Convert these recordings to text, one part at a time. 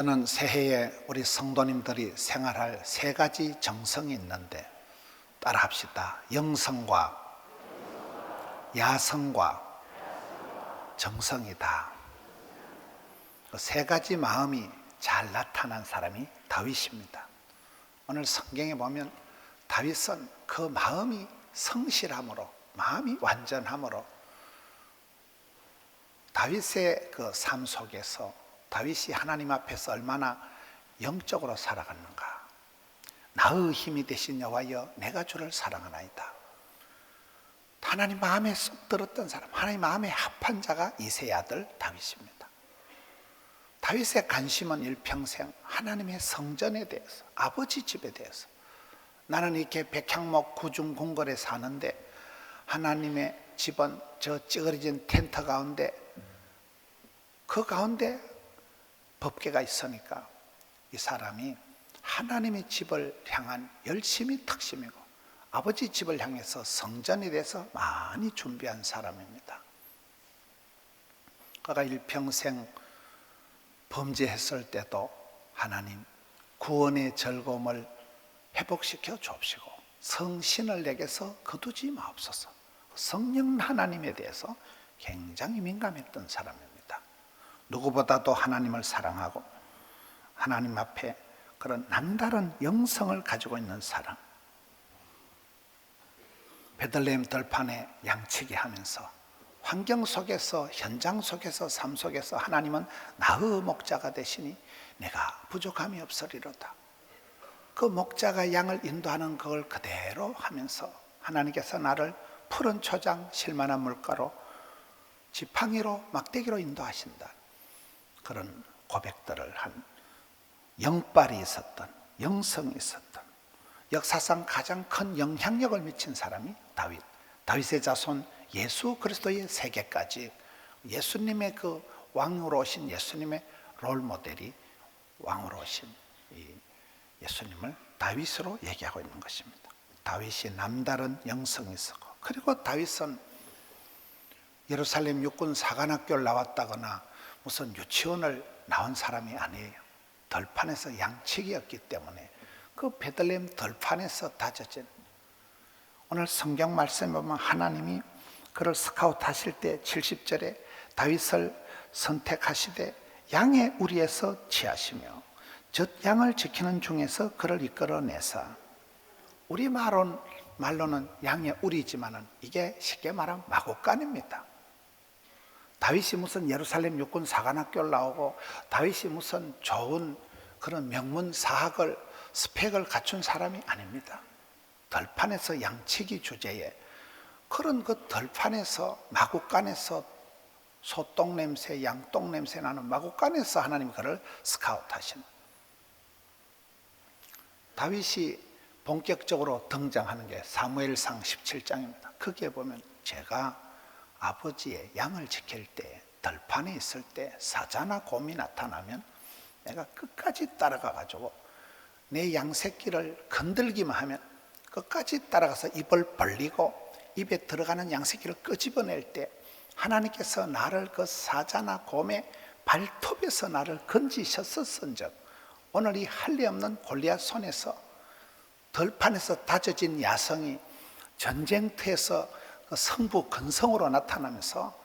저는 새해에 우리 성도님들이 생활할 세 가지 정성이 있는데 따라합시다. 영성과 야성과 정성이다. 그 세 가지 마음이 잘 나타난 사람이 다윗입니다. 오늘 성경에 보면 다윗은 그 마음이 성실함으로, 마음이 완전함으로 다윗의 그 삶 속에서 다윗이 하나님 앞에서 얼마나 영적으로 살아갔는가. 나의 힘이 되신 여호와여, 내가 주를 사랑하나이다. 하나님 마음에 쏙 들었던 사람, 하나님 마음에 합한 자가 이새의 아들 다윗입니다. 다윗의 관심은 일평생 하나님의 성전에 대해서, 아버지 집에 대해서. 나는 이렇게 백향목 구중궁궐에 사는데 하나님의 집은 저 찌그러진 텐트 가운데, 그 가운데 법궤가 있으니까 이 사람이 하나님의 집을 향한 열심히 특심이고 아버지 집을 향해서 성전에 대해서 많이 준비한 사람입니다. 그가 일평생 범죄했을 때도 하나님 구원의 즐거움을 회복시켜 주옵시고 성신을 내게서 거두지 마옵소서. 성령 하나님에 대해서 굉장히 민감했던 사람입니다. 누구보다도 하나님을 사랑하고 하나님 앞에 그런 남다른 영성을 가지고 있는 사람. 베들레헴 들판에 양치기 하면서 환경 속에서, 현장 속에서, 삶 속에서 하나님은 나의 목자가 되시니 내가 부족함이 없으리로다. 그 목자가 양을 인도하는 그걸 그대로 하면서 하나님께서 나를 푸른 초장, 실만한 물가로 지팡이로 막대기로 인도하신다. 그런 고백들을 한 영빨이 있었던, 영성이 있었던, 역사상 가장 큰 영향력을 미친 사람이 다윗. 다윗의 자손 예수 그리스도의 세계까지 예수님의 그 왕으로 오신 예수님의 롤 모델이 왕으로 오신 이 예수님을 다윗으로 얘기하고 있는 것입니다. 다윗이 남다른 영성이 있었고, 그리고 다윗은 예루살렘 육군 사관학교를 나왔다거나 무슨 유치원을 나온 사람이 아니에요. 들판에서 양치기였기 때문에 그 베들레헴 들판에서 다져진, 오늘 성경 말씀에 보면 하나님이 그를 스카우트 하실 때 70절에 다윗을 선택하시되 양의 우리에서 취하시며 젖 양을 지키는 중에서 그를 이끌어내사. 우리 말로는 양의 우리지만은 이게 쉽게 말하면 마구간입니다. 다윗이 무슨 예루살렘 육군 사관학교를 나오고 다윗이 무슨 좋은 그런 명문 사학을 스펙을 갖춘 사람이 아닙니다. 들판에서 양치기 주제에 그런 그 들판에서 마구간에서 소똥 냄새, 양똥 냄새 나는 마구간에서 하나님이 그를 스카우트 하신. 다윗이 본격적으로 등장하는 게 사무엘상 17장입니다. 거기에 보면 제가 아버지의 양을 지킬 때 들판에 있을 때 사자나 곰이 나타나면 내가 끝까지 따라가 가지고 내 양새끼를 건들기만 하면 끝까지 따라가서 입을 벌리고 입에 들어가는 양새끼를 끄집어낼 때 하나님께서 나를 그 사자나 곰의 발톱에서 나를 건지셨었은즉 오늘 이 할례 없는 골리앗 손에서 들판에서 다져진 야성이 전쟁터에서 성부 근성으로 나타나면서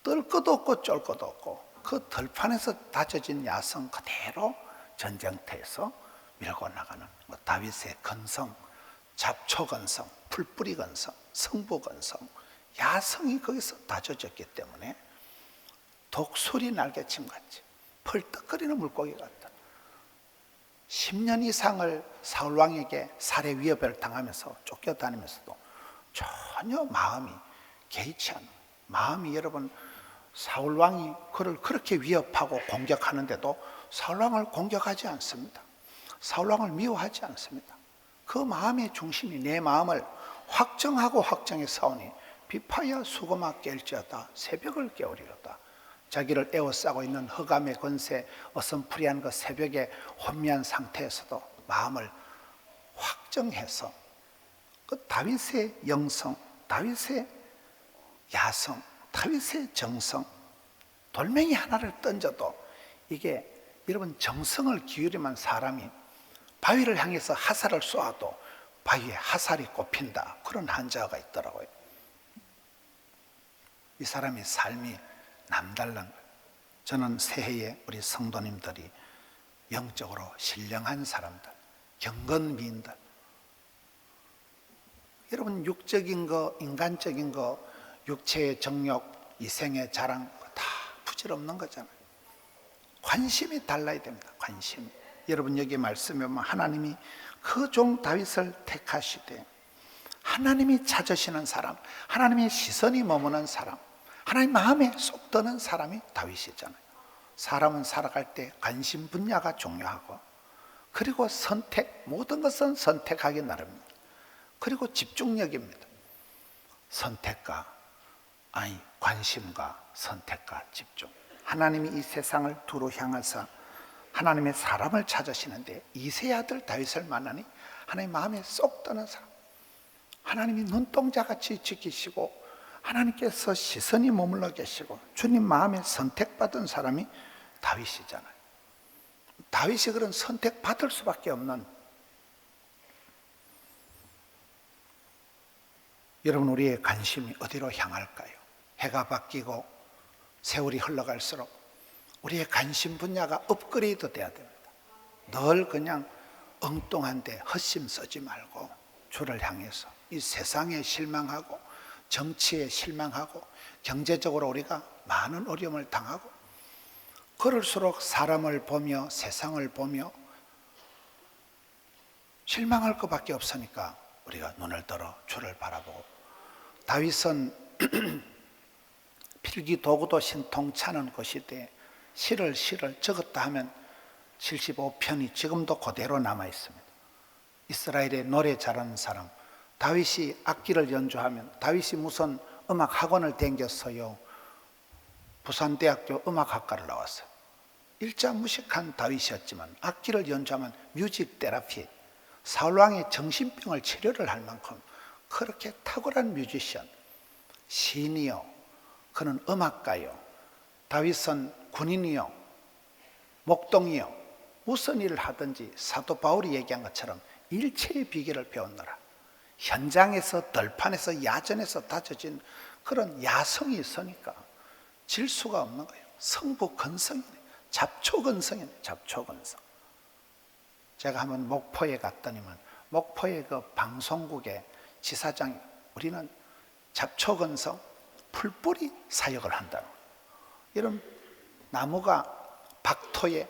뜰 것도 없고 쫄 것도 없고 그 들판에서 다져진 야성 그대로 전쟁터에서 밀고 나가는 다윗의 근성, 잡초 근성, 풀뿌리 근성, 성부 근성, 야성이 거기서 다져졌기 때문에 독수리 날개침 같이 펄떡거리는 물고기 같은 10년 이상을 사울왕에게 살해 위협을 당하면서 쫓겨다니면서도 전혀 마음이 개의치 않은, 마음이, 여러분, 사울왕이 그를 그렇게 위협하고 공격하는데도 사울왕을 공격하지 않습니다. 사울왕을 미워하지 않습니다. 그 마음의 중심이 내 마음을 확정하고 확정해 싸우니 비파야 수고마 깰지어다 새벽을 깨우리로다. 자기를 에워싸고 있는 흑암의 권세, 어슴푸레한 그 새벽의 혼미한 상태에서도 마음을 확정해서 그 다윗의 영성, 다윗의 야성, 다윗의 정성, 돌멩이 하나를 던져도 이게 여러분, 정성을 기울이면 사람이 바위를 향해서 화살을 쏘아도 바위에 화살이 꼽힌다, 그런 한자가 있더라고요. 이 사람의 삶이 남다른 거예요. 저는 새해에 우리 성도님들이 영적으로 신령한 사람들, 경건미인들, 여러분, 육적인 거, 인간적인 거, 육체의 정욕, 이생의 자랑 다 부질없는 거잖아요. 관심이 달라야 됩니다. 관심이. 여러분, 여기 말씀에 보면 하나님이 그 종 다윗을 택하시되, 하나님이 찾으시는 사람, 하나님의 시선이 머무는 사람, 하나님 마음에 쏙 드는 사람이 다윗이잖아요. 사람은 살아갈 때 관심 분야가 중요하고, 그리고 선택, 모든 것은 선택하기 나름입니다. 그리고 집중력입니다. 선택과, 관심과 선택과 집중. 하나님이 이 세상을 두루 향하사 하나님의 사람을 찾으시는데, 이세 아들 다윗을 만나니 하나님 마음에 쏙 드는 사람, 하나님이 눈동자같이 지키시고 하나님께서 시선이 머물러 계시고 주님 마음에 선택받은 사람이 다윗이잖아요. 다윗이 그런 선택받을 수밖에 없는, 여러분, 우리의 관심이 어디로 향할까요? 해가 바뀌고 세월이 흘러갈수록 우리의 관심 분야가 업그레이드 돼야 됩니다. 늘 그냥 엉뚱한데 헛심 쓰지 말고 주를 향해서, 이 세상에 실망하고 정치에 실망하고 경제적으로 우리가 많은 어려움을 당하고, 그럴수록 사람을 보며 세상을 보며 실망할 것밖에 없으니까 우리가 눈을 들어 주를 바라보고, 다윗은 필기 도구도 신통찮은 것이되 시를 적었다 하면 75편이 지금도 그대로 남아 있습니다. 이스라엘의 노래 잘하는 사람, 다윗이 악기를 연주하면, 다윗이 무슨 음악 학원을 다녔어요. 부산대학교 음악학과를 나왔어요. 일자무식한 다윗이었지만 악기를 연주하면 뮤직 테라피, 사울왕의 정신병을 치료를 할 만큼 그렇게 탁월한 뮤지션, 시인이요, 그는 음악가요, 다윗은 군인이요, 목동이요, 무슨 일을 하든지 사도 바울이 얘기한 것처럼 일체의 비결을 배웠노라. 현장에서, 들판에서, 야전에서 다져진 그런 야성이 있으니까 질 수가 없는 거예요. 성부건성이네, 잡초건성이네, 잡초건성. 제가 한번 목포에 갔더니만 목포의 그 방송국의 지사장이, 우리는 잡초건성, 풀뿌리 사역을 한다는 거예요. 이런 나무가 박토에,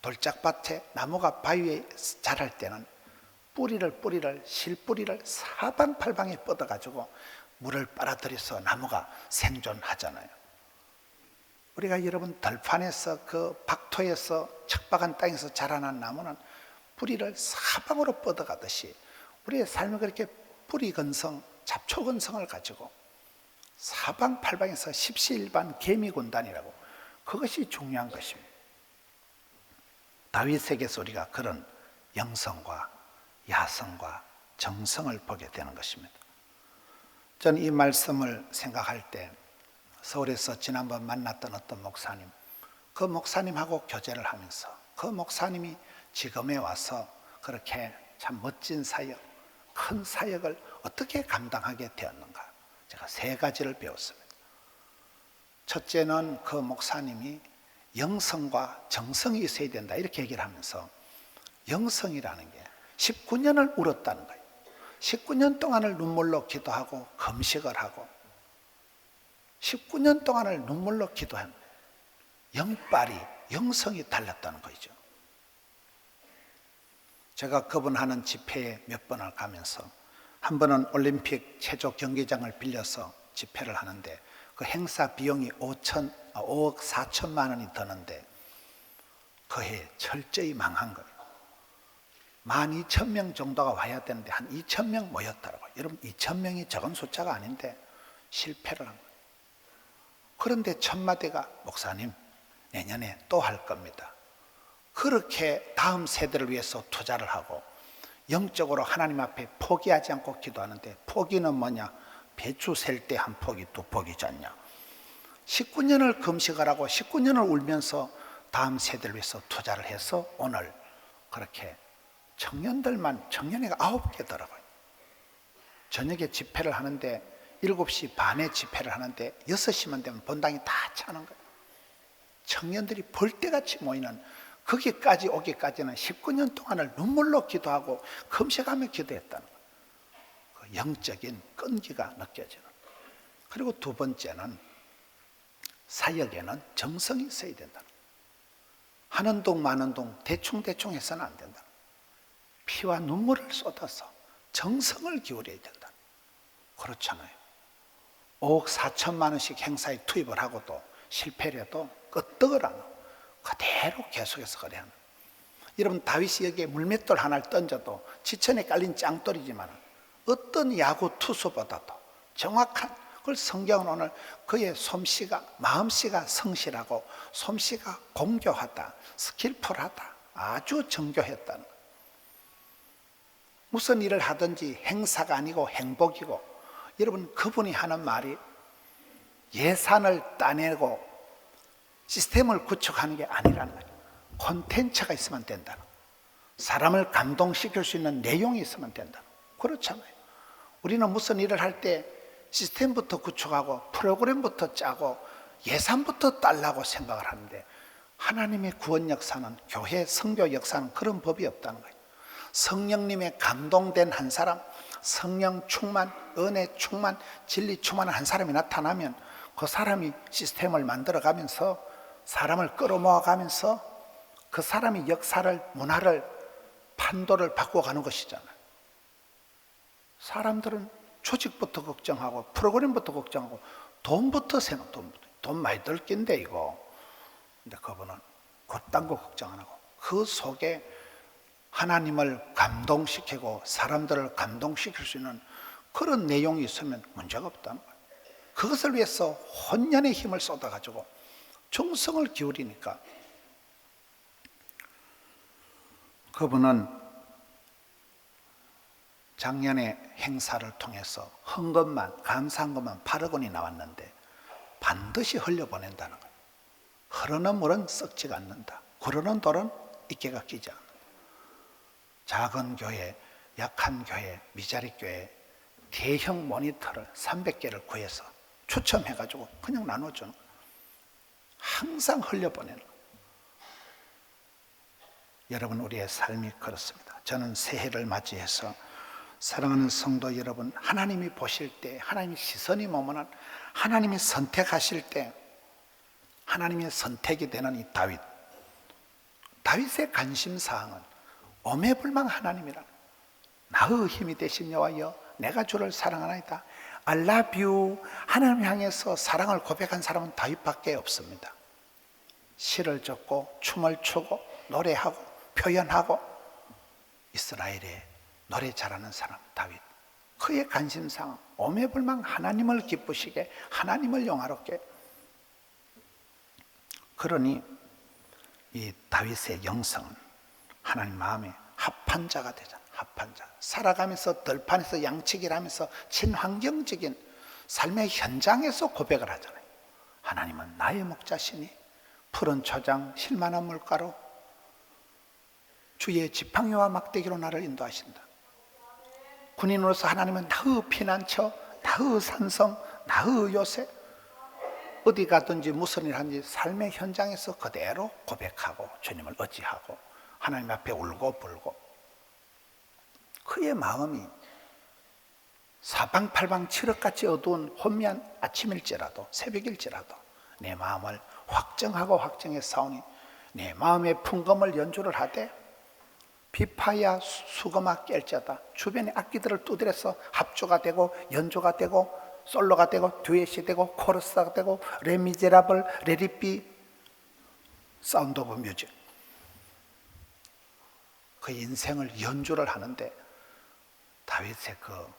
돌짝밭에, 나무가 바위에 자랄 때는 뿌리를 실뿌리를 사방팔방에 뻗어가지고 물을 빨아들여서 나무가 생존하잖아요. 우리가 여러분, 들판에서, 그 박토에서, 척박한 땅에서 자라난 나무는 뿌리를 사방으로 뻗어가듯이 우리의 삶은 그렇게 뿌리건성, 잡초건성을 가지고 사방팔방에서 십시일반 개미군단이라고, 그것이 중요한 것입니다. 다윗에게서 우리가 그런 영성과 야성과 정성을 보게 되는 것입니다. 저는 이 말씀을 생각할 때 서울에서 지난번 만났던 어떤 목사님, 그 목사님하고 교제를 하면서 그 목사님이 지금에 와서 그렇게 참 멋진 사역, 큰 사역을 어떻게 감당하게 되었는가, 제가 세 가지를 배웠습니다. 첫째는 그 목사님이 영성과 정성이 있어야 된다, 이렇게 얘기를 하면서, 영성이라는 게 19년을 울었다는 거예요. 19년 동안을 눈물로 기도하고 금식을 하고 19년 동안을 눈물로 기도한 영빨이, 영성이 달렸다는 거죠. 제가 그분 하는 집회에 몇 번을 가면서, 한 번은 올림픽 체조 경기장을 빌려서 집회를 하는데 그 행사 비용이 5억 4천만 원이 드는데 그 해 철저히 망한 거예요. 12,000명 정도가 와야 되는데 한 2,000명 모였더라고요. 여러분, 2,000명이 적은 숫자가 아닌데 실패를 한 거예요. 그런데 첫마디가, 목사님, 내년에 또 할 겁니다. 그렇게 다음 세대를 위해서 투자를 하고 영적으로 하나님 앞에 포기하지 않고 기도하는데, 포기는 뭐냐? 배추 셀 때 한 포기, 두 포기지 않냐. 19년을 금식을 하고 19년을 울면서 다음 세대를 위해서 투자를 해서 오늘 그렇게 청년회가 9개더라고요. 저녁에 집회를 하는데 7시 반에 집회를 하는데 6시만 되면 본당이 다 차는 거예요. 청년들이 벌떼같이 모이는, 거기까지 오기까지는 19년 동안을 눈물로 기도하고 금식하며 기도했다는 거예요. 그 영적인 끈기가 느껴지는. 그리고 두 번째는 사역에는 정성이 있어야 된다는 거예요. 하는 동 마는 동 대충 해서는 안 된다. 피와 눈물을 쏟아서 정성을 기울여야 된다. 그렇잖아요. 5억 4천만 원씩 행사에 투입을 하고도 실패를 해도 끄떡을 안 하고 그대로 계속해서 그래야 합니다. 여러분, 다윗이 여기에 물맷돌 하나를 던져도 지천에 깔린 짱돌이지만 어떤 야구 투수보다도 정확한, 그걸 성경은 오늘 그의 솜씨가, 마음씨가 성실하고 솜씨가 공교하다, 스킬풀하다, 아주 정교했다는 거예요. 무슨 일을 하든지 행사가 아니고 행복이고, 여러분, 그분이 하는 말이 예산을 따내고 시스템을 구축하는 게 아니라는 거예요. 콘텐츠가 있으면 된다는 거예요. 사람을 감동시킬 수 있는 내용이 있으면 된다는 거예요. 그렇잖아요. 우리는 무슨 일을 할 때 시스템부터 구축하고 프로그램부터 짜고 예산부터 딸라고 생각을 하는데, 하나님의 구원 역사는, 교회 선교 역사는 그런 법이 없다는 거예요. 성령님의 감동된 한 사람, 성령 충만, 은혜 충만, 진리 충만한 한 사람이 나타나면 그 사람이 시스템을 만들어가면서 사람을 끌어모아가면서 그 사람이 역사를, 문화를, 판도를 바꿔가는 것이잖아요. 사람들은 조직부터 걱정하고 프로그램부터 걱정하고 돈부터 생각, 돈 많이 들 낀데 이거. 근데 그분은 그딴 거 걱정 안 하고 그 속에 하나님을 감동시키고 사람들을 감동시킬 수 있는 그런 내용이 있으면 문제가 없다는 거예요. 그것을 위해서 혼연의 힘을 쏟아가지고 정성을 기울이니까 그분은 작년에 행사를 통해서 헌금만, 감사한 것만 8억 원이 나왔는데 반드시 흘려보낸다는 거예요. 흐르는 물은 썩지가 않는다. 구르는 돌은 이끼가 끼지 않는다. 작은 교회, 약한 교회, 미자리 교회 대형 모니터를 300개를 구해서 추첨해가지고 그냥 나눠주는 거예요. 항상 흘려보내는 거예요. 여러분, 우리의 삶이 그렇습니다. 저는 새해를 맞이해서 사랑하는 성도 여러분, 하나님이 보실 때, 하나님의 시선이 머무는, 하나님이 선택하실 때 하나님의 선택이 되는 이 다윗의 관심사항은 오매불망 하나님이라. 나의 힘이 되신 여호와여, 내가 주를 사랑하나이다. I love you. 하나님 향해서 사랑을 고백한 사람은 다윗밖에 없습니다. 시를 적고 춤을 추고 노래하고 표현하고 이스라엘의 노래 잘하는 사람 다윗. 그의 관심사항 오매불망 하나님을 기쁘시게, 하나님을 영화롭게. 그러니 이 다윗의 영성은 하나님 마음에 합한 자가 되잖아. 합한 자. 살아가면서 들판에서 양치기를 하면서 친환경적인 삶의 현장에서 고백을 하잖아요. 하나님은 나의 목자시니 푸른 초장 실만한 물가로 주의 지팡이와 막대기로 나를 인도하신다. 군인으로서 하나님은 나의 피난처, 나의 산성, 나의 요새. 어디 가든지 무슨 일 하든지 삶의 현장에서 그대로 고백하고 주님을 의지하고 하나님 앞에 울고 불고. 그의 마음이 사방팔방 칠흑같이 어두운 혼미한 아침일지라도 새벽일지라도 내 마음을 확정하고 확정해 싸우니 내 마음의 풍금을 연주를 하되 비파야 수금아 깰자다. 주변의 악기들을 두드려서 합주가 되고 연주가 되고 솔로가 되고 듀엣이 되고 코러스가 되고 레미제라블, 레리비, 사운드 오브 뮤직. 그 인생을 연주를 하는데 다윗의 그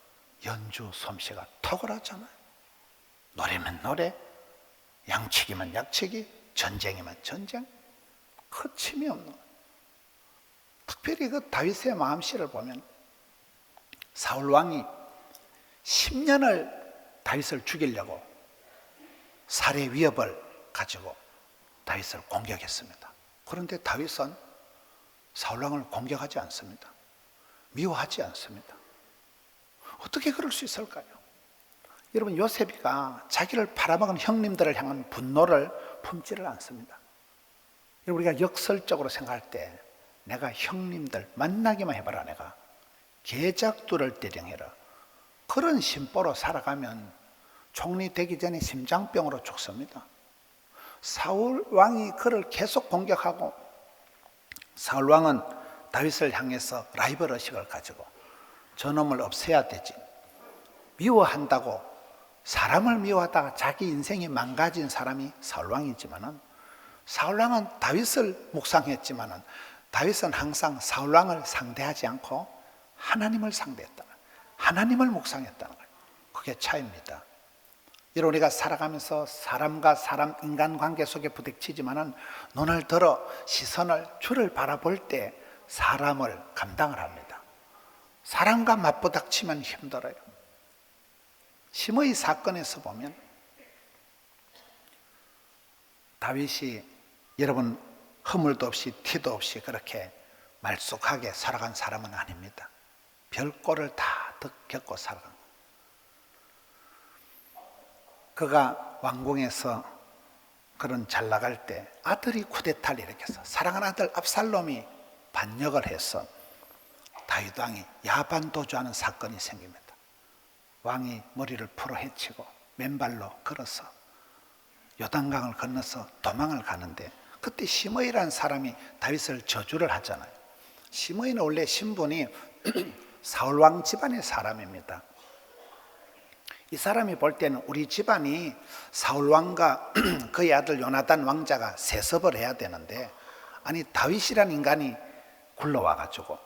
연주 솜씨가 탁월하잖아요. 노래면 노래, 양치기면 양치기, 전쟁이면 전쟁, 거침이 없는 거예요. 특별히 그 다윗의 마음씨를 보면 사울 왕이 10년을 다윗을 죽이려고 살해 위협을 가지고 다윗을 공격했습니다. 그런데 다윗은 사울왕을 공격하지 않습니다. 미워하지 않습니다. 어떻게 그럴 수 있을까요? 여러분, 요셉이가 자기를 팔아먹은 형님들을 향한 분노를 품지를 않습니다. 우리가 역설적으로 생각할 때 내가 형님들 만나기만 해봐라, 내가 계작두를 대령해라, 그런 심보로 살아가면 총리 되기 전에 심장병으로 죽습니다. 사울 왕이 그를 계속 공격하고 사울 왕은 다윗을 향해서 라이벌 의식을 가지고 저놈을 없애야 되지, 미워한다고 사람을 미워하다가 자기 인생이 망가진 사람이 사울 왕이지만은, 사울 왕은 다윗을 묵상했지만은 다윗은 항상 사울 왕을 상대하지 않고 하나님을 상대했다, 하나님을 묵상했다는 거예요. 그게 차이입니다. 여러분, 우리가 살아가면서 사람과 사람, 인간관계 속에 부딪히지만은 눈을 들어 시선을, 주를 바라볼 때 사람을 감당을 합니다. 사람과 맞부닥치면 힘들어요. 심의 사건에서 보면 다윗이 여러분 허물도 없이 티도 없이 그렇게 말쑥하게 살아간 사람은 아닙니다. 별꼴을 다 겪고 살아간 거예요. 그가 왕궁에서 그런 잘 나갈 때 아들이 쿠데타를 일으켜서 사랑하는 아들 압살롬이 반역을 해서 다윗 왕이 야반 도주하는 사건이 생깁니다. 왕이 머리를 풀어 헤치고 맨발로 걸어서 요단강을 건너서 도망을 가는데, 그때 시므이라는 사람이 다윗을 저주를 하잖아요. 시므이는 원래 신분이 사울왕 집안의 사람입니다. 이 사람이 볼 때는 우리 집안이 사울왕과 그의 아들 요나단 왕자가 세습을 해야 되는데, 아니 다윗이라는 인간이 굴러와가지고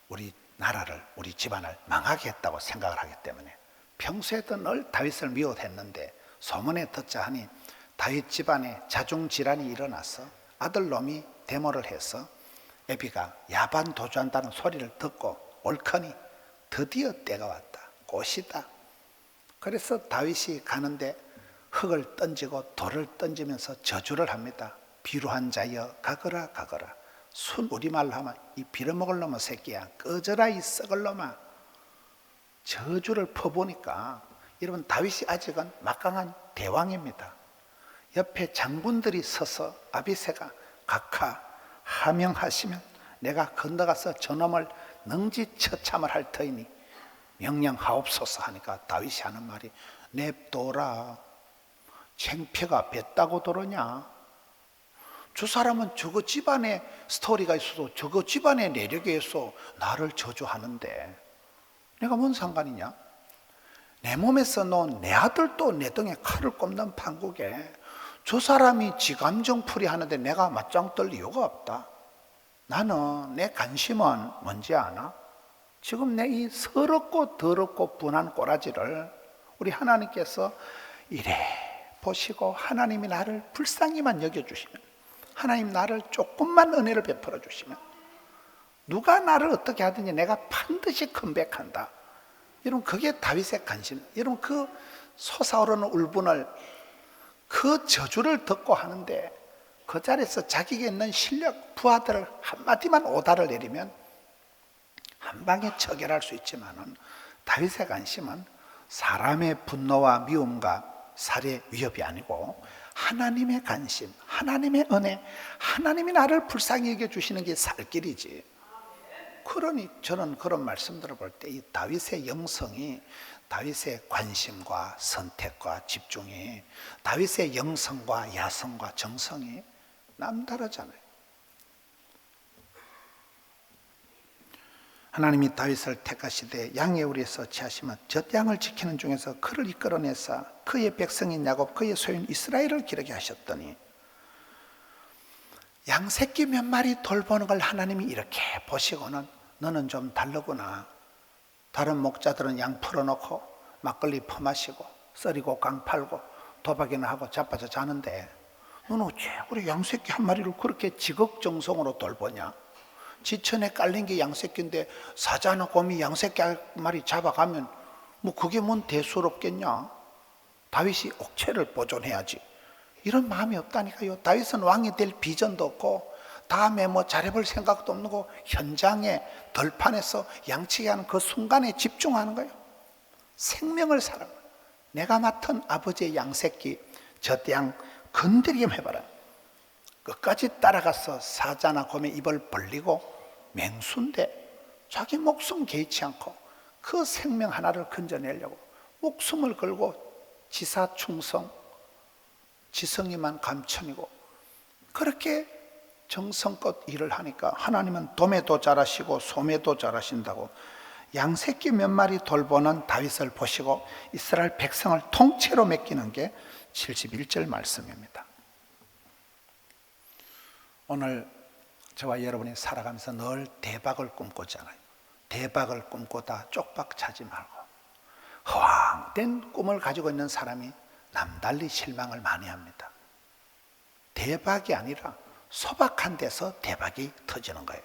우리 나라를, 우리 집안을 망하게 했다고 생각을 하기 때문에 평소에도 늘 다윗을 미워했는데 소문에 듣자 하니 다윗 집안에 자중질환이 일어나서 아들놈이 데모를 해서 애비가 야반 도주한다는 소리를 듣고 옳거니 드디어 때가 왔다, 꽃이다. 그래서 다윗이 가는데 흙을 던지고 돌을 던지면서 저주를 합니다. 비루한 자여 가거라 가거라. 순 우리말로 하면 이 빌어먹을 놈의 새끼야, 꺼져라 이 썩을 놈아. 저주를 퍼보니까 여러분, 다윗이 아직은 막강한 대왕입니다. 옆에 장군들이 서서 아비새가 각하 하명하시면 내가 건너가서 저놈을 능지처참을 할 터이니 명령하옵소서 하니까 다윗이 하는 말이, 냅둬라, 창피가 뱉다고 들었냐. 저 사람은 저거 집안에 스토리가 있어도 저거 집안의 내력에 있어 나를 저주하는데 내가 뭔 상관이냐. 내 몸에서 놓은 내 아들도 내 등에 칼을 꼽는 판국에 저 사람이 지 감정풀이 하는데 내가 맞짱 뜰 이유가 없다. 나는 내 관심은 뭔지 아나? 지금 내 이 서럽고 더럽고 분한 꼬라지를 우리 하나님께서 이래 보시고 하나님이 나를 불쌍히만 여겨주시면, 하나님 나를 조금만 은혜를 베풀어 주시면 누가 나를 어떻게 하든지 내가 반드시 컴백한다. 여러분, 그게 다윗의 관심. 여러분, 그 솟아오르는 울분을, 그 저주를 듣고 하는데 그 자리에서 자기에게 있는 실력, 부하들을 한마디만 오다를 내리면 한 방에 처결할 수 있지만은 다윗의 관심은 사람의 분노와 미움과 살해 위협이 아니고 하나님의 관심, 하나님의 은혜, 하나님이 나를 불쌍히 여겨주시는 게 살 길이지. 그러니 저는 그런 말씀들을 볼 때 이 다윗의 영성이, 다윗의 관심과 선택과 집중이, 다윗의 영성과 야성과 정성이 남다르잖아요. 하나님이 다윗을 택하시되 양의 우리에서 취하시면 젖 양을 지키는 중에서 그를 이끌어내사 그의 백성인 야곱, 그의 소유인 이스라엘을 기르게 하셨더니, 양 새끼 몇 마리 돌보는 걸 하나님이 이렇게 보시고는 너는 좀 다르구나. 다른 목자들은 양 풀어놓고 막걸리 퍼마시고 썰이고 강 팔고 도박이나 하고 자빠져 자는데 너는 어째 우리 양 새끼 한 마리를 그렇게 지극정성으로 돌보냐? 지천에 깔린 게 양새끼인데 사자나 곰이 양새끼 한 마리 잡아가면 뭐 그게 뭔 대수롭겠냐? 다윗이 옥체를 보존해야지. 이런 마음이 없다니까요. 다윗은 왕이 될 비전도 없고 다음에 뭐 잘해볼 생각도 없는 거 현장에 덜판에서 양치기 하는 그 순간에 집중하는 거예요. 생명을 살아. 내가 맡은 아버지의 양새끼 저 양 건드리기만 해봐라. 끝까지 따라가서 사자나 곰의 입을 벌리고 맹수인데 자기 목숨 개의치 않고 그 생명 하나를 건져내려고 목숨을 걸고 지사충성, 지성이만 감천이고 그렇게 정성껏 일을 하니까 하나님은 도매도 잘하시고 소매도 잘하신다고 양새끼 몇 마리 돌보는 다윗을 보시고 이스라엘 백성을 통째로 맡기는 게 71절 말씀입니다. 오늘 저와 여러분이 살아가면서 늘 대박을 꿈꾸잖아요. 대박을 꿈꾸다 쪽박 차지 말고 허황된 꿈을 가지고 있는 사람이 남달리 실망을 많이 합니다. 대박이 아니라 소박한 데서 대박이 터지는 거예요.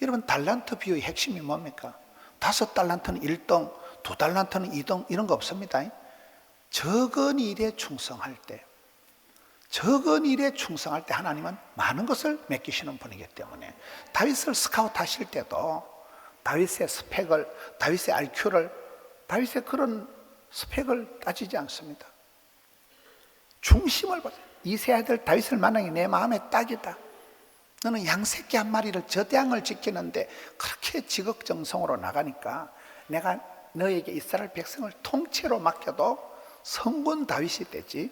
여러분, 달란트 비유의 핵심이 뭡니까? 5달란트는 1등, 2달란트는 2등 이런 거 없습니다. 적은 일에 충성할 때, 적은 일에 충성할 때 하나님은 많은 것을 맡기시는 분이기 때문에 다윗을 스카우트 하실 때도 다윗의 스펙을, 다윗의 IQ를, 다윗의 그런 스펙을 따지지 않습니다. 중심을 보세요. 이세 아들 다윗을 만나기 내 마음에 딱이다. 너는 양새끼 한 마리를 저대양을 지키는데 그렇게 지극정성으로 나가니까 내가 너에게 이스라엘 백성을 통째로 맡겨도 성군 다윗이 되지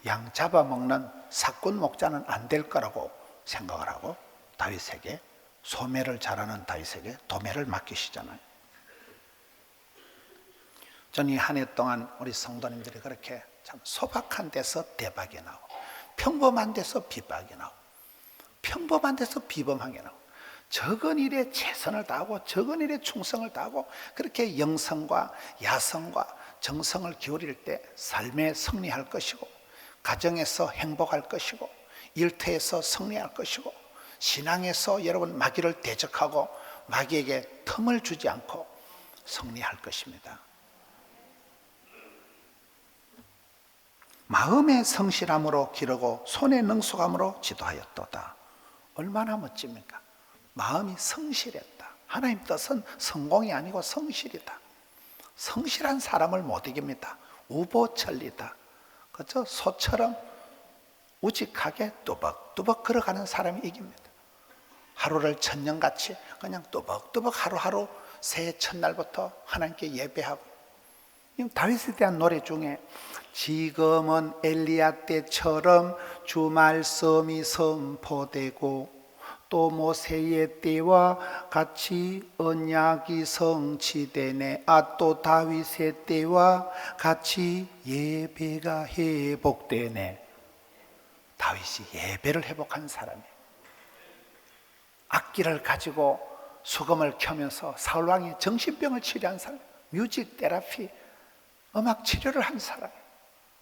양 잡아먹는 사꾼 목자는 안 될 거라고 생각을 하고 다윗에게 소매를 잘하는 다윗에게 도매를 맡기시잖아요. 저는 이 한 해 동안 우리 성도님들이 그렇게 참 소박한 데서 대박이 나고 평범한 데서 비박이 나고 평범한 데서 비범하게 나고 적은 일에 최선을 다하고 적은 일에 충성을 다하고 그렇게 영성과 야성과 정성을 기울일 때 삶에 승리할 것이고 가정에서 행복할 것이고 일터에서 승리할 것이고 신앙에서 여러분 마귀를 대적하고 마귀에게 틈을 주지 않고 승리할 것입니다. 마음의 성실함으로 기르고 손의 능숙함으로 지도하였도다. 얼마나 멋집니까? 마음이 성실했다. 하나님 뜻은 성공이 아니고 성실이다. 성실한 사람을 못 이깁니다. 우보천리다. 그렇죠? 소처럼 우직하게 뚜벅뚜벅 걸어가는 사람이 이깁니다. 하루를 천년같이 그냥 뚜벅뚜벅 하루하루 새해 첫날부터 하나님께 예배하고 다윗에 대한 노래 중에 지금은 엘리야 때처럼 주 말씀이 선포되고 또 모세의 때와 같이 언약이 성취되네. 또 다윗의 때와 같이 예배가 회복되네. 다윗이 예배를 회복한 사람이에요. 악기를 가지고 수금을 켜면서 사울왕이 정신병을 치료한 사람, 뮤직 테라피, 음악 치료를 한 사람,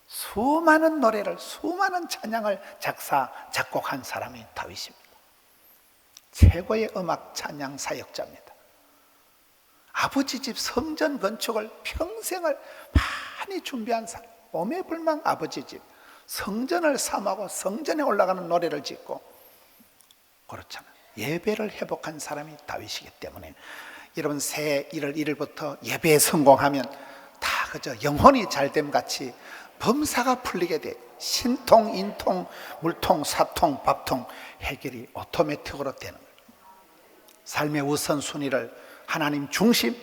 수많은 노래를, 수많은 찬양을 작곡한 사람이 다윗입니다. 최고의 음악 찬양 사역자입니다. 아버지 집 성전 건축을 평생을 많이 준비한 사람, 오매불망 아버지 집 성전을 삼하고 성전에 올라가는 노래를 짓고 그렇잖아요. 예배를 회복한 사람이 다윗이기 때문에 여러분 새해 1월 1일부터 예배에 성공하면 다 그저 영혼이 잘됨 같이 범사가 풀리게 돼. 신통, 인통, 물통, 사통, 밥통 해결이 오토매틱으로 되는 거예요. 삶의 우선순위를 하나님 중심,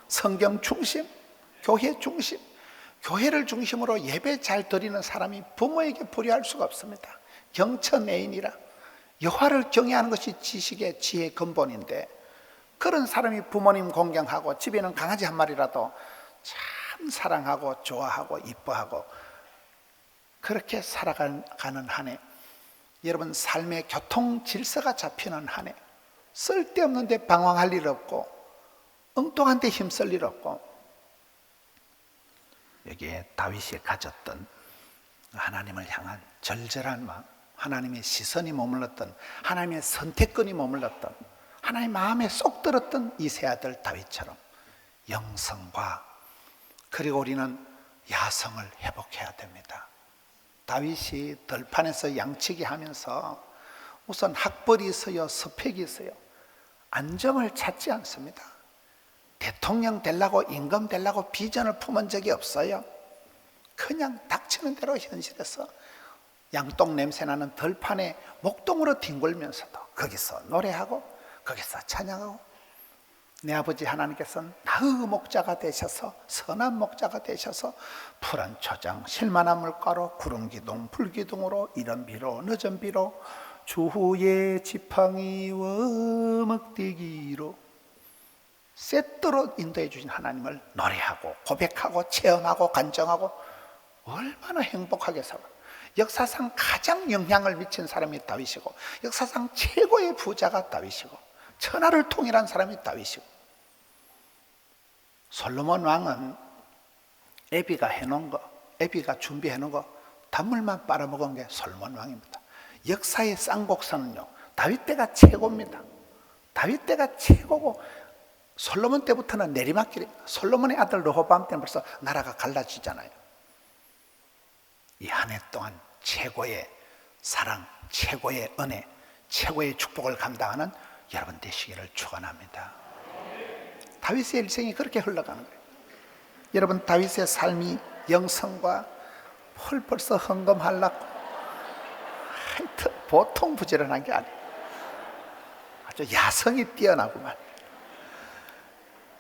성경 중심, 교회 중심, 교회를 중심으로 예배 잘 드리는 사람이 부모에게 불의할 수가 없습니다. 경천애인이라 여호와를 경외하는 것이 지식의 지혜의 근본인데 그런 사람이 부모님 공경하고 집에는 강아지 한 마리라도 참 사랑하고 좋아하고 이뻐하고 그렇게 살아가는 한 해, 여러분 삶의 교통 질서가 잡히는 한 해, 쓸데없는 데 방황할 일 없고 엉뚱한 데 힘쓸 일 없고 여기에 다윗이 가졌던 하나님을 향한 절절한 마음, 하나님의 시선이 머물렀던, 하나님의 선택권이 머물렀던, 하나님 마음에 쏙 들었던 이세 아들 다윗처럼 영성과 그리고 우리는 야성을 회복해야 됩니다. 다윗이 들판에서 양치기 하면서 우선 학벌이 있어요, 스펙이 있어요. 안정을 찾지 않습니다. 대통령 되려고 임금 되려고 비전을 품은 적이 없어요. 그냥 닥치는 대로 현실에서 양똥 냄새나는 들판에 목동으로 뒹굴면서도 거기서 노래하고 거기서 찬양하고, 내 아버지 하나님께서는 나의 목자가 되셔서 선한 목자가 되셔서 푸른 초장 실만한 물가로 구름 기둥 불 기둥으로 이른 비로 늦은 비로 주후의 지팡이와 먹대기로 세트로 인도해 주신 하나님을 노래하고 고백하고 체험하고 간증하고 얼마나 행복하게 살아. 역사상 가장 영향을 미친 사람이 다윗이고 역사상 최고의 부자가 다윗이고 천하를 통일한 사람이 다윗이고, 솔로몬 왕은 애비가 해놓은 거, 애비가 준비해 놓은 거 단물만 빨아먹은 게 솔로몬 왕입니다. 역사의 쌍곡선은요, 다윗 때가 최고입니다. 다윗 때가 최고고 솔로몬 때부터는 내리막길입니다. 솔로몬의 아들 르호보암 때는 벌써 나라가 갈라지잖아요. 이 한 해 동안 최고의 사랑, 최고의 은혜, 최고의 축복을 감당하는 여러분 되시기를 축원합니다. 다윗의 일생이 그렇게 흘러가는 거예요. 여러분, 다윗의 삶이 영성과 벌써 헌금하려고 하여튼 보통 부지런한 게 아니에요. 아주 야성이 뛰어나구만.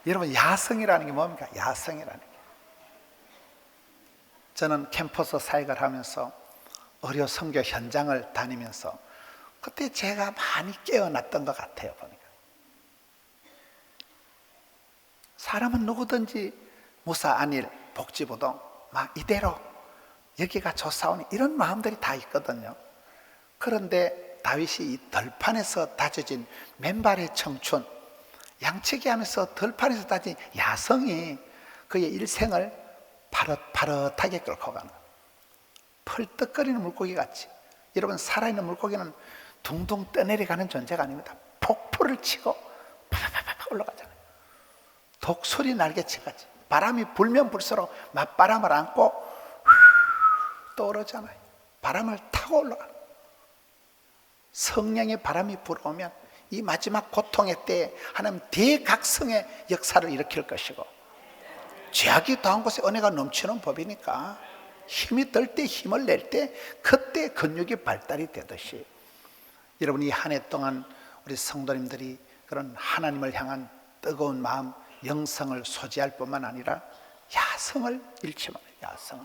여러분, 야성이라는 게 뭡니까? 야성이라는 게, 저는 캠퍼스 사역을 하면서 의료 선교 현장을 다니면서 그때 제가 많이 깨어났던 것 같아요. 보니까 사람은 누구든지 무사 안일 복지부동 막 이대로 여기가 좋사오니 이런 마음들이 다 있거든요. 그런데 다윗이 이 들판에서 다져진 맨발의 청춘, 양치기 하면서 들판에서 다진 야성이 그의 일생을 파릇파릇하게 끌고 가는 거예요. 펄떡거리는 물고기 같이. 여러분, 살아있는 물고기는 둥둥 떠내려가는 존재가 아닙니다. 폭포를 치고 파파파파 올라가잖아요. 독수리 날개치같이 바람이 불면 불수록 맞바람을 안고 떠오르잖아요. 바람을 타고 올라가는 거예요. 성령의 바람이 불어오면 이 마지막 고통의 때에 하나님 대각성의 역사를 일으킬 것이고, 죄악이 더한 곳에 은혜가 넘치는 법이니까 힘이 들 때, 힘을 낼 때 그때 근육이 발달이 되듯이, 여러분, 이 한 해 동안 우리 성도님들이 그런 하나님을 향한 뜨거운 마음, 영성을 소지할 뿐만 아니라 야성을 잃지 말아요. 야성을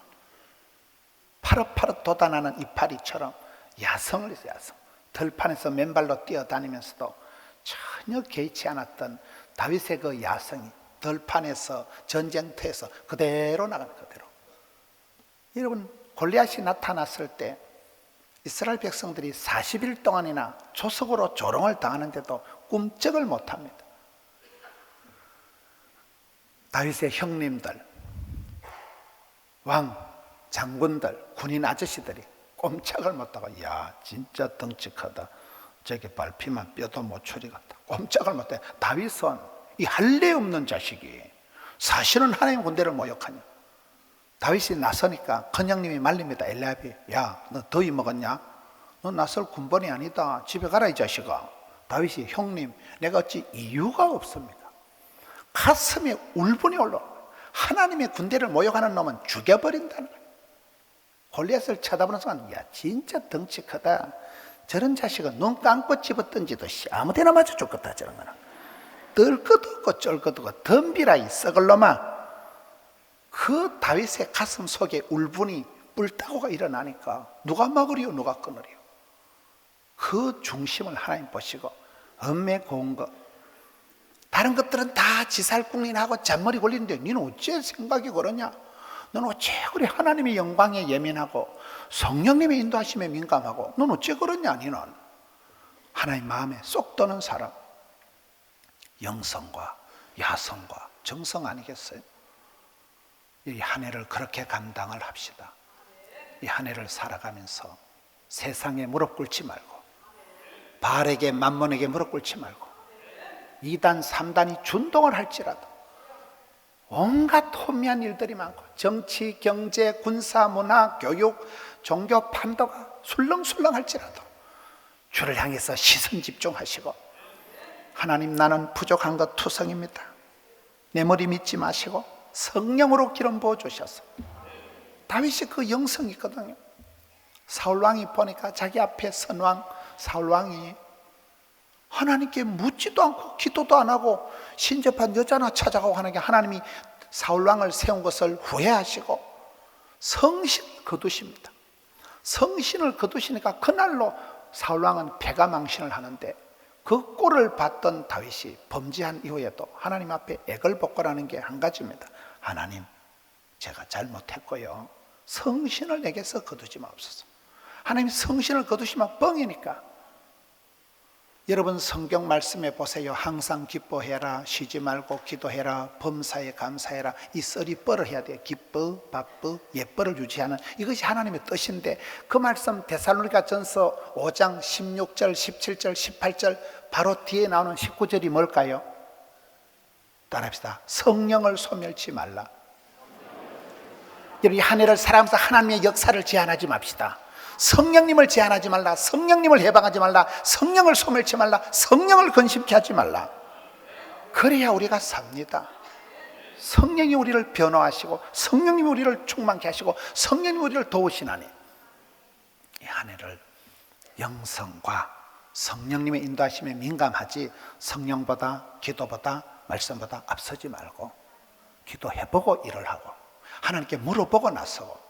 파릇파릇 돋아나는 이파리처럼 야성을 잃어요. 야성. 들판에서 맨발로 뛰어다니면서도 전혀 개의치 않았던 다윗의 그 야성이 들판에서 전쟁터에서 그대로 나가는, 그대로. 여러분, 골리앗이 나타났을 때 이스라엘 백성들이 40일 동안이나 조석으로 조롱을 당하는데도 꿈쩍을 못합니다. 다윗의 형님들, 왕, 장군들, 군인 아저씨들이 꼼짝을 못하고, 야, 진짜 덩치 크다, 저게 밟히면 뼈도 모초리 같다, 꼼짝을 못해. 다윗은 이 할례 없는 자식이 사실은 하나님 군대를 모욕하냐. 다윗이 나서니까 큰형님이 말립니다. 엘리압이, 야, 너 더위 먹었냐? 너 나설 군번이 아니다, 집에 가라 이 자식아. 다윗이, 형님, 내가 어찌 이유가 없습니까? 가슴에 울분이 올라오는 거예요. 하나님의 군대를 모욕하는 놈은 죽여버린다는 거예요. 골리앗을 쳐다보는 순간, 야, 진짜 덩치 크다, 저런 자식은 눈 감고 집어던지듯이 아무데나 맞아 죽겠다, 저런 거는. 뜰 것도 없고 쩔 것도 없고 덤비라 이 썩을 놈아. 그 다윗의 가슴 속에 울분이, 뿔따구가 일어나니까 누가 막으리요, 누가 끊으리요. 그 중심을 하나님 보시고 엄매 고운 것, 다른 것들은 다 지살궁리하고 잔머리 걸리는데 너는 어째 생각이 그러냐? 너는 어째 그리 하나님의 영광에 예민하고 성령님의 인도하심에 민감하고 너는 어째 그러냐? 너는 하나님 마음에 쏙 드는 사람, 영성과 야성과 정성 아니겠어요? 이 한 해를 그렇게 감당을 합시다. 이 한 해를 살아가면서 세상에 무릎 꿇지 말고, 바알에게 만몬에게 무릎 꿇지 말고, 2단 3단이 준동을 할지라도 온갖 혼미한 일들이 많고, 정치, 경제, 군사, 문화, 교육, 종교 판도가 술렁술렁 할지라도 주를 향해서 시선 집중하시고, 하나님 나는 부족한 것 투성입니다. 내 머리 믿지 마시고 성령으로 기름 부어주셔서, 다윗이 그 영성이 있거든요. 사울왕이 보니까 자기 앞에 선왕 사울왕이 하나님께 묻지도 않고 기도도 안 하고 신접한 여자나 찾아가고 하는 게, 하나님이 사울왕을 세운 것을 후회하시고 성신 거두십니다. 성신을 거두시니까 그날로 사울왕은 패가망신을 하는데, 그 꼴을 봤던 다윗이 범죄한 이후에도 하나님 앞에 애걸복걸하는 게 한 가지입니다. 하나님, 제가 잘못했고요, 성신을 내게서 거두지 마옵소서. 하나님 성신을 거두시면 뻥이니까. 여러분 성경 말씀에 보세요. 항상 기뻐해라, 쉬지 말고 기도해라, 범사에 감사해라. 이 썰이 뻘을 해야 돼요. 기뻐, 바쁘, 예뻐를 유지하는, 이것이 하나님의 뜻인데, 그 말씀 데살로니가 전서 5장 16절, 17절, 18절 바로 뒤에 나오는 19절이 뭘까요? 따라합시다. 성령을 소멸치 말라. 여러분, 이 한 해를 살아가면서 하나님의 역사를 제한하지 맙시다. 성령님을 제한하지 말라, 성령님을 해방하지 말라, 성령을 소멸치 말라, 성령을 건심케 하지 말라. 그래야 우리가 삽니다. 성령이 우리를 변화하시고 성령님이 우리를 충만케 하시고 성령님이 우리를 도우시나니, 이 한 해를 영성과 성령님의 인도하심에 민감하지, 성령보다 기도보다 말씀보다 앞서지 말고 기도해보고 일을 하고 하나님께 물어보고 나서고.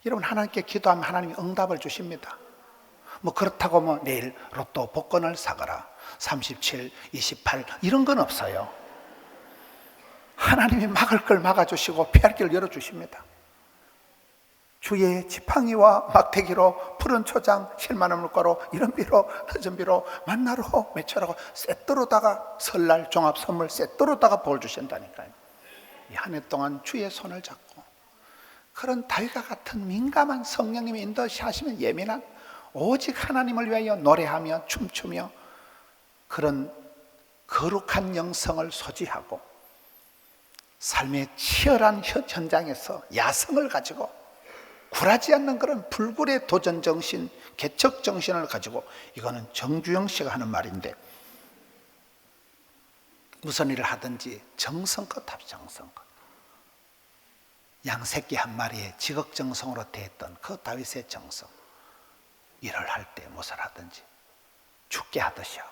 여러분, 하나님께 기도하면 하나님이 응답을 주십니다. 뭐 그렇다고 뭐 내일 로또 복권을 사거라, 37, 28 이런 건 없어요. 하나님이 막을 걸 막아주시고 피할 길을 열어주십니다. 주의 지팡이와 막대기로 푸른 초장 실만한 물가로 이른 비로 늦은 비로 만나로 매철하고 세트로다가 설날 종합 선물 세트로다가 볼 주신다니까요. 이 한 해 동안 주의 손을 잡고 그런 다윗과 같은 민감한 성령님의 인도하시면 예민한, 오직 하나님을 위하여 노래하며 춤추며 그런 거룩한 영성을 소지하고 삶의 치열한 현장에서 야성을 가지고 굴하지 않는 그런 불굴의 도전 정신, 개척 정신을 가지고, 이거는 정주영 씨가 하는 말인데, 무슨 일을 하든지 정성껏 합시다. 정성껏. 양새끼 한 마리에 지극정성으로 대했던 그 다윗의 정성, 일을 할 때 무엇을 하든지 죽게 하듯이 하고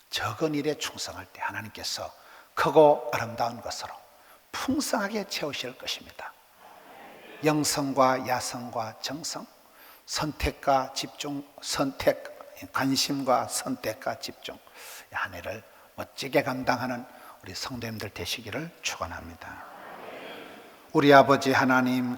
적은 일에 충성할 때 하나님께서 크고 아름다운 것으로 풍성하게 채우실 것입니다. 영성과 야성과 정성, 선택과 집중, 관심과 선택과 집중, 이 한 해를 멋지게 감당하는 우리 성도님들 되시기를 축원합니다. 우리 아버지 하나님,